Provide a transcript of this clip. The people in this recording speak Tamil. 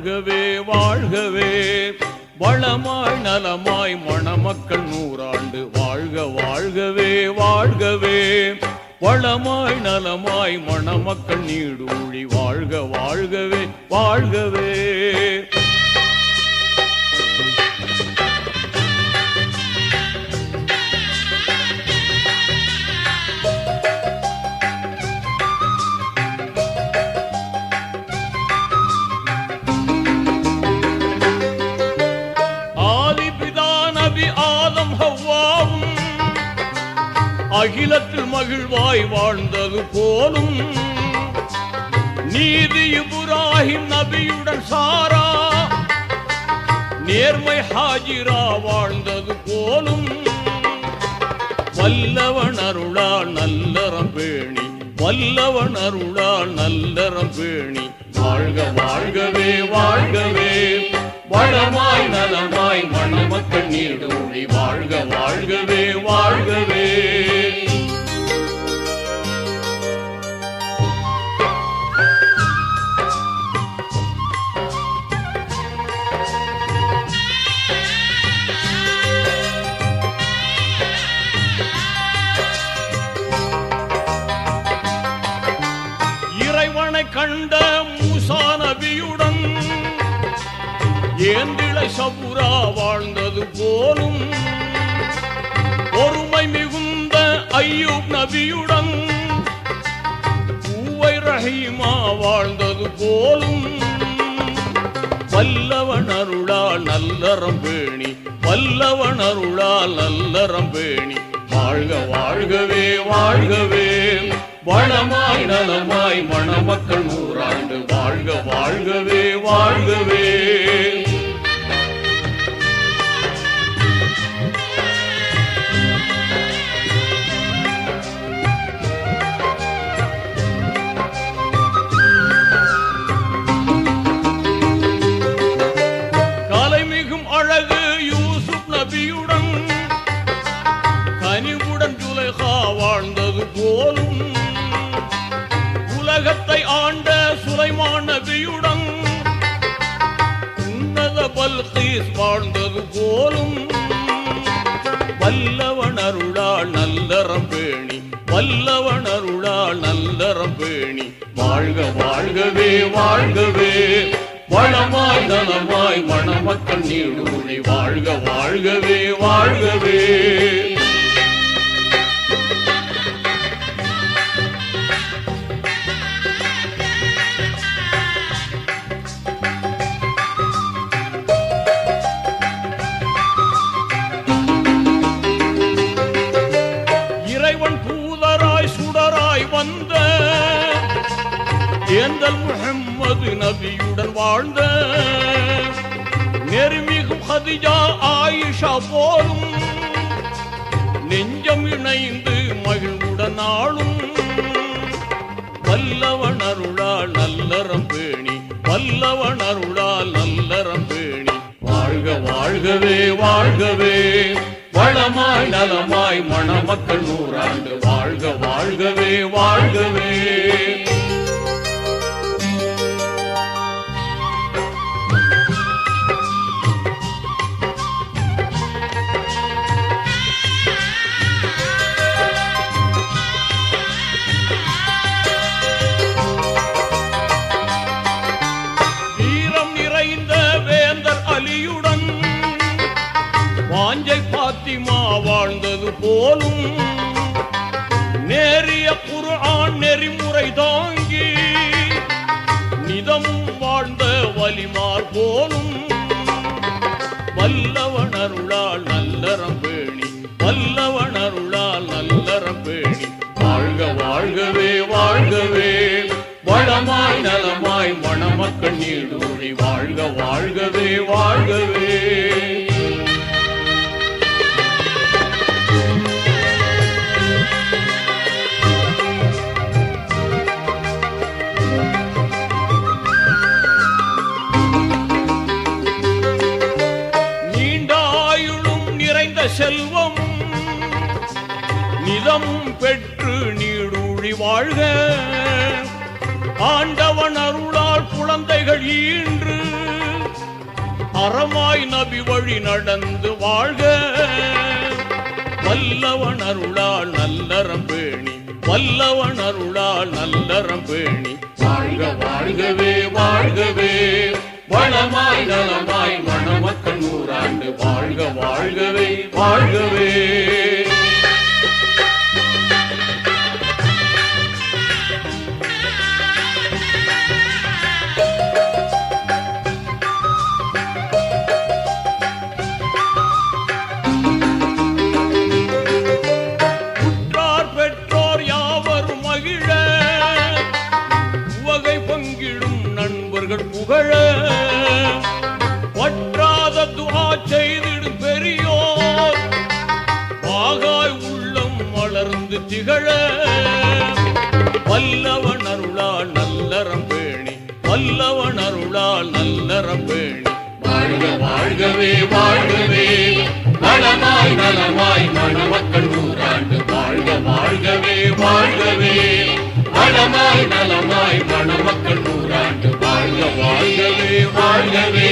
வாழ்கவே வாழ்கவே வளமாய் நலமாய் மணமக்கள் நூறாண்டு வாழ்க வாழ்கவே வாழ்கவே வளமாய் நலமாய் மணமக்கள் நீடூழி வாழ்க வாழ்கவே வாழ்கவே அகிலத்தில் மகிழ்வாய் வாழ்ந்தது போலும் நீதி இப்ராஹிம் நபியுடன் சாரா நேர்மை ஹாஜிரா வாழ்ந்தது போலும் வல்லவன் அருளால் நல்லறம் பேணி வல்லவன் அருளால் நல்லறம் பேணி வாழ்க வாழ்கவே வாழ்கவே வளமாய் நலமாய் மணமக்கள் நீடூழி வாழ்க வாழ்கவே வாழ்கவே இறைவனை கண்ட மூசா நபியுடன் ஏந்திழை சபுரா வாழ்ந்தது போலும் ஒருமை மிகுந்த ஐயூப் நபியுடன் பூவை ரஹீமா வாழ்ந்தது போலும் வல்லவன் அருளால் நல்லறம் பேணி வல்லவன் அருளால் நல்லறம் பேணி வாழ்க வாழ்கவே வாழ்கவே வளமாய் நலமாய் மணமக்கள் நூறாண்டு வாழ்க வாழ்கவே வாழ்கவே கலைமிகும் அழகு யூசுப் நபியுடன் கனிவுடன் ஜுலைஹா வாழ்ந்தது போலும் உலகத்தை ஆண்ட சுலைமான் நபியுடன் உன்னத பல்கீஸ் வாழ்ந்தது போலும் வல்லவன் அருளால் நல்லறம் பேணி வல்லவன் அருளால் நல்லறம் பேணி வாழ்க வாழ்கவே வாழ்கவே வளமாய் நலமாய் மணமக்கள் நீடூழி வாழ்க வாழ்கவே வாழ்கவே ஏந்தல் முஹம்மது நபியுடன் வாழ்ந்த நெருமிகும் ஹதிஜா ஆயிஷா போலும் நெஞ்சம் இணைந்து மகிழ்வுடன் ஆளும் வல்லவன் அருளால் நல்லறம் பேணி வல்லவன் அருளால் நல்லறம் பேணி வாழ்க வாழ்கவே வாழ்கவே வளமாய் நலமாய் மணமக்கள் நூறாண்டு வாழ்க வாழ்கவே வாழ்கவே வாஞ்சை பாத்திமா வாழ்ந்தது போலும் நேரிய குர்ஆன் நெறிமுறை தாங்கி நிதமும் வாழ்ந்த வலிமார் போலும் வல்லவன் அருளால் நல்லறம் பேணி வல்லவன் அருளால் நல்லறம் பேணி வாழ்க வாழ்கவே வாழ்கவே வளமாய் நலமாய் மணமக்கள் நீடூழி வாழ்க வாழ்கவே வாழ்கவே செல்வம் நிதமும் பெற்று நீடூழி வாழ்க ஆண்டவன் அருளால் ஆர் குழந்தைகள் ஈன்று அறமாய் நபி வழி நடந்து வாழ்க வல்லவன் அருளால் நல்லறம் பேணி வல்லவன் அருளால் நல்லறம் பேணி வாழ்க வாழ்கவே வாழ்கவே வளமாய் நலமாய் மணமக்கள் நூறாண்டு வாழ்க வாழ்கவே வாழ்கவே புகழ வற்றாத துஆ செய்திடும் பெரியோர் வாகாய் உள்ளம் வளர்ந்து திகழ வல்லவன் அருளால் நல்லறம் பேணி வல்லவன் அருளால் நல்லறம் பேணி வாழ்க வாழ்கவே வாழ்கவே நலமாய் நலமாய் மணமக்கள் நூறாண்டு வாழ்க வாழ்கவே வாழ்கவே நலமாய் நலமாய் மணமக்கள் நூறாண்டு வாழ்க வாழ்கவே வாழ்கவே